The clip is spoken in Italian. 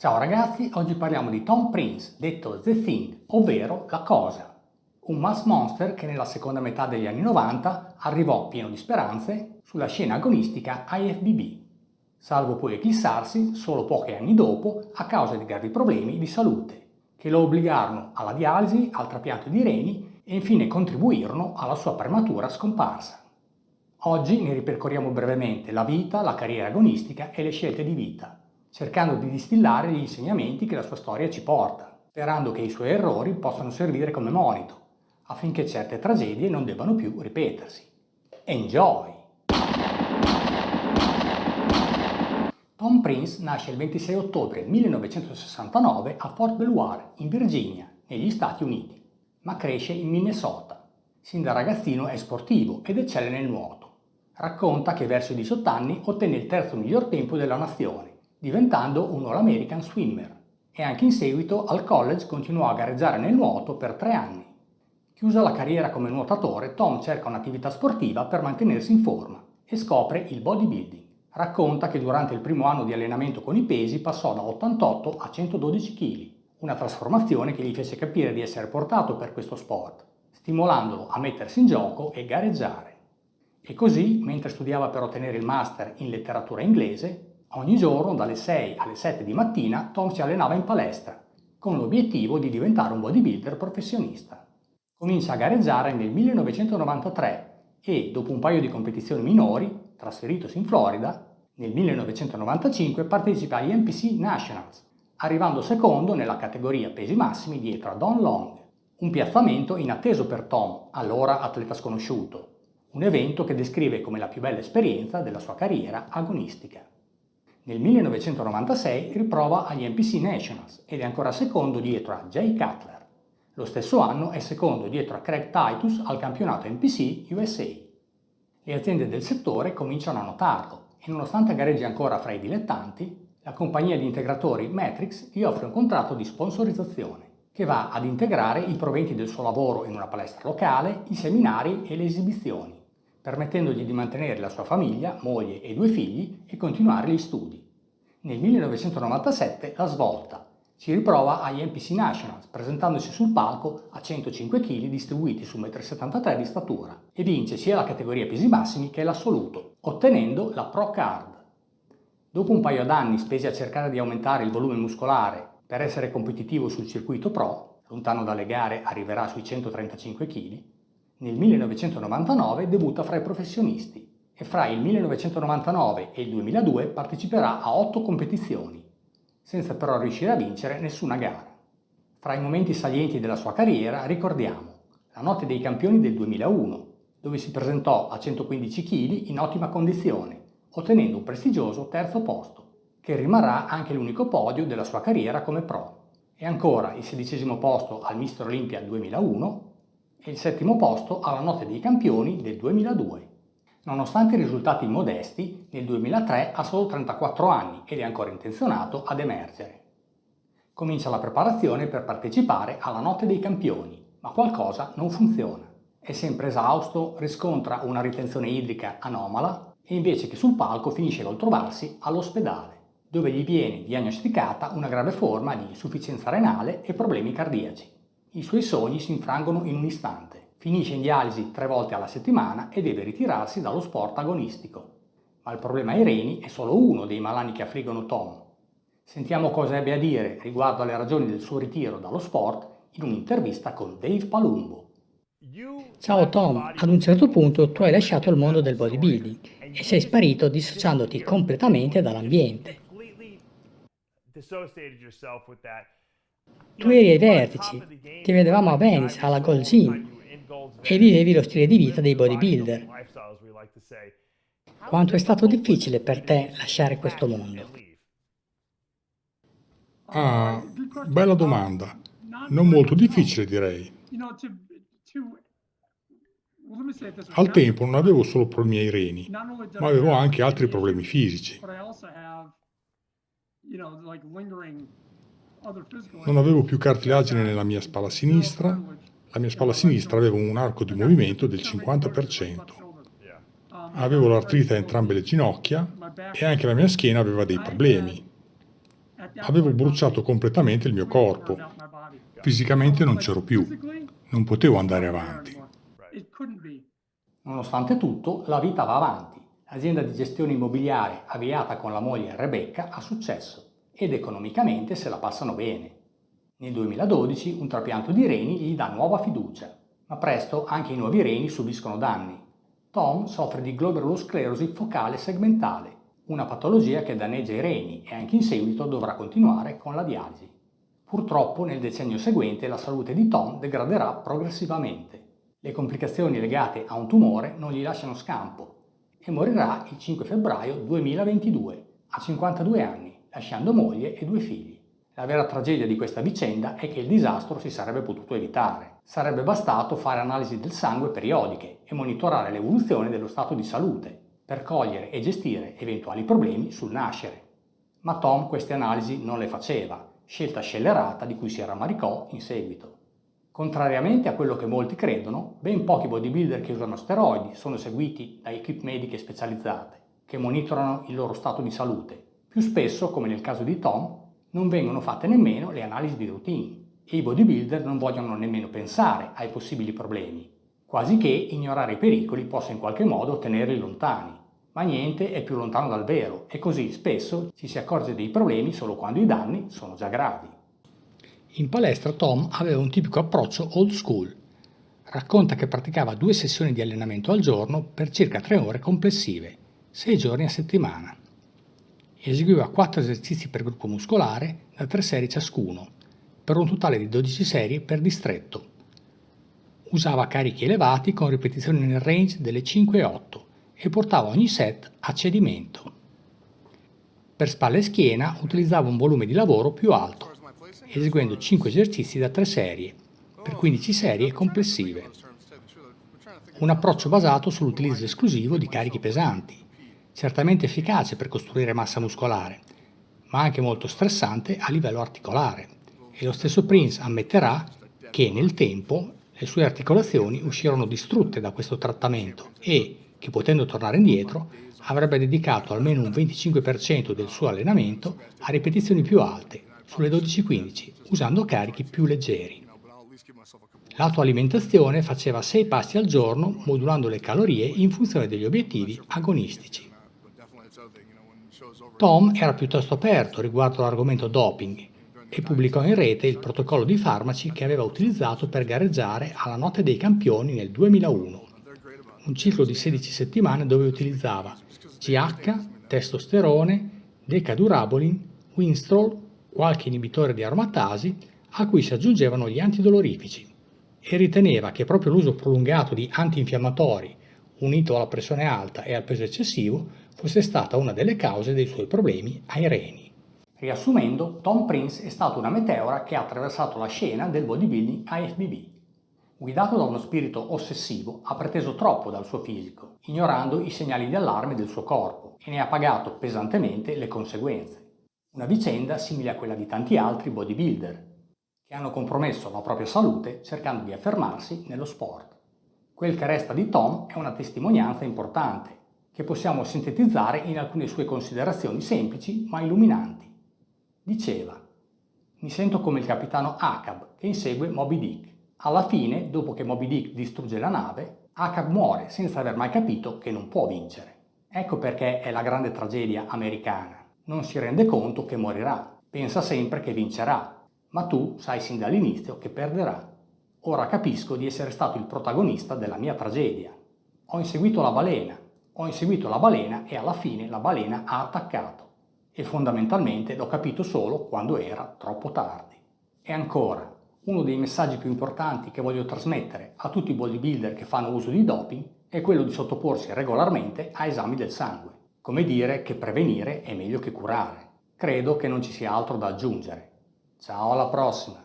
Ciao ragazzi, oggi parliamo di Tom Prince, detto The Thing, ovvero La Cosa, un mass monster che nella seconda metà degli anni 90 arrivò pieno di speranze sulla scena agonistica IFBB, salvo poi eclissarsi solo pochi anni dopo a causa di gravi problemi di salute, che lo obbligarono alla dialisi, al trapianto di reni e infine contribuirono alla sua prematura scomparsa. Oggi ne ripercorriamo brevemente la vita, la carriera agonistica e le scelte di vita, cercando di distillare gli insegnamenti che la sua storia ci porta, sperando che i suoi errori possano servire come monito, affinché certe tragedie non debbano più ripetersi. Enjoy! Tom Prince nasce il 26 ottobre 1969 a Fort Belvoir, in Virginia, negli Stati Uniti, ma cresce in Minnesota. Sin da ragazzino è sportivo ed eccelle nel nuoto. Racconta che verso i 18 anni ottenne il terzo miglior tempo della nazione, diventando un All-American Swimmer, e anche in seguito al college continuò a gareggiare nel nuoto per 3 anni. Chiusa la carriera come nuotatore, Tom cerca un'attività sportiva per mantenersi in forma e scopre il bodybuilding. Racconta che durante il primo anno di allenamento con i pesi passò da 88 a 112 kg, una trasformazione che gli fece capire di essere portato per questo sport, stimolandolo a mettersi in gioco e gareggiare. E così, mentre studiava per ottenere il master in letteratura inglese, ogni giorno dalle 6 alle 7 di mattina Tom si allenava in palestra, con l'obiettivo di diventare un bodybuilder professionista. Comincia a gareggiare nel 1993 e, dopo un paio di competizioni minori, trasferitosi in Florida, nel 1995 partecipa agli NPC Nationals, arrivando secondo nella categoria pesi massimi dietro a Don Long, un piazzamento inatteso per Tom, allora atleta sconosciuto, un evento che descrive come la più bella esperienza della sua carriera agonistica. Nel 1996 riprova agli NPC Nationals ed è ancora secondo dietro a Jay Cutler. Lo stesso anno è secondo dietro a Craig Titus al campionato NPC USA. Le aziende del settore cominciano a notarlo e nonostante gareggi ancora fra i dilettanti, la compagnia di integratori Matrix gli offre un contratto di sponsorizzazione che va ad integrare i proventi del suo lavoro in una palestra locale, i seminari e le esibizioni, permettendogli di mantenere la sua famiglia, moglie e 2 figli e continuare gli studi. Nel 1997 la svolta. Si riprova agli NPC Nationals, presentandosi sul palco a 105 kg distribuiti su 1,73 m di statura e vince sia la categoria pesi massimi che l'assoluto, ottenendo la Pro Card. Dopo un paio d'anni spesi a cercare di aumentare il volume muscolare per essere competitivo sul circuito pro, lontano dalle gare arriverà sui 135 kg, nel 1999 debutta fra i professionisti e fra il 1999 e il 2002 parteciperà a 8 competizioni, senza però riuscire a vincere nessuna gara. Fra i momenti salienti della sua carriera ricordiamo la Notte dei Campioni del 2001, dove si presentò a 115 kg in ottima condizione, ottenendo un prestigioso terzo posto, che rimarrà anche l'unico podio della sua carriera come pro. E ancora il 16° posto al Mister Olympia 2001 e il 7° posto alla Notte dei Campioni del 2002. Nonostante i risultati modesti, nel 2003 ha solo 34 anni ed è ancora intenzionato ad emergere. Comincia la preparazione per partecipare alla Notte dei Campioni, ma qualcosa non funziona. È sempre esausto, riscontra una ritenzione idrica anomala e invece che sul palco finisce col trovarsi all'ospedale, dove gli viene diagnosticata una grave forma di insufficienza renale e problemi cardiaci. I suoi sogni si infrangono in un istante. Finisce in dialisi 3 volte alla settimana e deve ritirarsi dallo sport agonistico. Ma il problema ai reni è solo uno dei malanni che affliggono Tom. Sentiamo cosa ebbe a dire riguardo alle ragioni del suo ritiro dallo sport in un'intervista con Dave Palumbo. Ciao Tom, ad un certo punto tu hai lasciato il mondo del bodybuilding e sei sparito dissociandoti completamente dall'ambiente. Tu eri ai vertici, ti vedevamo a Venice, alla Gold Gym e vivevi lo stile di vita dei bodybuilder. Quanto è stato difficile per te lasciare questo mondo? Ah, bella domanda. Non molto difficile, direi. Al tempo non avevo solo problemi ai reni, ma avevo anche altri problemi fisici. Non avevo più cartilagine nella mia spalla sinistra. La mia spalla sinistra aveva un arco di movimento del 50%. Avevo l'artrite a entrambe le ginocchia e anche la mia schiena aveva dei problemi. Avevo bruciato completamente il mio corpo. Fisicamente non c'ero più. Non potevo andare avanti. Nonostante tutto, la vita va avanti. L'azienda di gestione immobiliare avviata con la moglie Rebecca ha successo ed economicamente se la passano bene. Nel 2012 un trapianto di reni gli dà nuova fiducia, ma presto anche i nuovi reni subiscono danni. Tom soffre di glomerulosclerosi focale segmentale, una patologia che danneggia i reni e anche in seguito dovrà continuare con la dialisi. Purtroppo nel decennio seguente la salute di Tom degraderà progressivamente. Le complicazioni legate a un tumore non gli lasciano scampo e morirà il 5 febbraio 2022, a 52 anni, lasciando moglie e 2 figli. La vera tragedia di questa vicenda è che il disastro si sarebbe potuto evitare. Sarebbe bastato fare analisi del sangue periodiche e monitorare l'evoluzione dello stato di salute per cogliere e gestire eventuali problemi sul nascere. Ma Tom queste analisi non le faceva, scelta scellerata di cui si rammaricò in seguito. Contrariamente a quello che molti credono, ben pochi bodybuilder che usano steroidi sono seguiti da equip mediche specializzate che monitorano il loro stato di salute. Più spesso, come nel caso di Tom, non vengono fatte nemmeno le analisi di routine e i bodybuilder non vogliono nemmeno pensare ai possibili problemi, quasi che ignorare i pericoli possa in qualche modo tenerli lontani. Ma niente è più lontano dal vero e così spesso ci si accorge dei problemi solo quando i danni sono già gravi. In palestra Tom aveva un tipico approccio old school. Racconta che praticava 2 sessioni di allenamento al giorno per circa 3 ore complessive, 6 giorni a settimana. Eseguiva 4 esercizi per gruppo muscolare da 3 serie ciascuno, per un totale di 12 serie per distretto. Usava carichi elevati con ripetizioni nel range delle 5 e 8 e portava ogni set a cedimento. Per spalle e schiena utilizzava un volume di lavoro più alto, eseguendo 5 esercizi da 3 serie, per 15 serie complessive. Un approccio basato sull'utilizzo esclusivo di carichi pesanti, certamente efficace per costruire massa muscolare, ma anche molto stressante a livello articolare. E lo stesso Prince ammetterà che nel tempo le sue articolazioni uscirono distrutte da questo trattamento e che, potendo tornare indietro, avrebbe dedicato almeno un 25% del suo allenamento a ripetizioni più alte, sulle 12-15, usando carichi più leggeri. L'autoalimentazione faceva 6 pasti al giorno, modulando le calorie in funzione degli obiettivi agonistici. Tom era piuttosto aperto riguardo all'argomento doping e pubblicò in rete il protocollo di farmaci che aveva utilizzato per gareggiare alla Notte dei Campioni nel 2001, un ciclo di 16 settimane dove utilizzava GH, testosterone, decadurabolin, Winstrol, qualche inibitore di aromatasi, a cui si aggiungevano gli antidolorifici, e riteneva che proprio l'uso prolungato di antinfiammatori, unito alla pressione alta e al peso eccessivo, fosse stata una delle cause dei suoi problemi ai reni. Riassumendo, Tom Prince è stato una meteora che ha attraversato la scena del bodybuilding IFBB. Guidato da uno spirito ossessivo, ha preteso troppo dal suo fisico, ignorando i segnali di allarme del suo corpo, e ne ha pagato pesantemente le conseguenze. Una vicenda simile a quella di tanti altri bodybuilder, che hanno compromesso la propria salute cercando di affermarsi nello sport. Quel che resta di Tom è una testimonianza importante, che possiamo sintetizzare in alcune sue considerazioni semplici ma illuminanti. Diceva: mi sento come il capitano Ahab che insegue Moby Dick. Alla fine, dopo che Moby Dick distrugge la nave, Ahab muore senza aver mai capito che non può vincere. Ecco perché è la grande tragedia americana. Non si rende conto che morirà, pensa sempre che vincerà, ma tu sai sin dall'inizio che perderà. Ora capisco di essere stato il protagonista della mia tragedia. Ho inseguito la balena e alla fine la balena ha attaccato. E fondamentalmente l'ho capito solo quando era troppo tardi. E ancora, uno dei messaggi più importanti che voglio trasmettere a tutti i bodybuilder che fanno uso di doping è quello di sottoporsi regolarmente a esami del sangue. Come dire che prevenire è meglio che curare. Credo che non ci sia altro da aggiungere. Ciao, alla prossima!